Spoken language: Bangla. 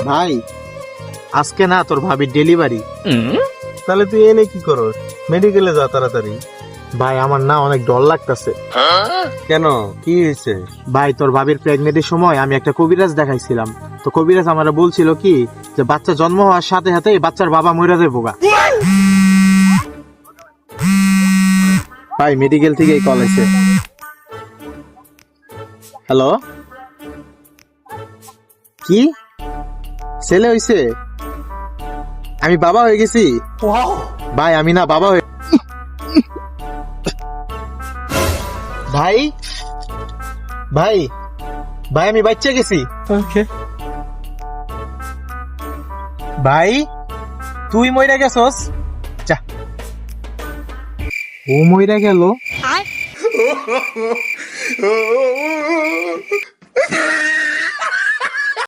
ভাই আজকে না তোর ভাবির ডেলিভারি। তাহলে তুই এনে কি করস? মেডিকেলে যা তাড়াতাড়ি। ভাই আমার না অনেক ডর লাগতেছে। কেন, কি হয়েছে? ভাই তোর ভাবির প্রেগনেন্টের সময় আমি একটা কবিরাজ দেখাইছিলাম, তো কবিরাজ আমারা বলছিল কি যে বাচ্চা জন্ম হওয়ার সাথে সাথে এই বাচ্চার বাবা মরে যাবে গা। ভাই মেডিকেল থেকে কল আছে। হ্যালো, কি ছেলে হইছে? আমি বাবা হয়ে গেছি। ভাই আমি না বাবা হয়ে ভাই ভাই ভাই আমি বাচ্চা গেছি। ভাই তুই মইরা গেছস? যা, ও মইরা গেল।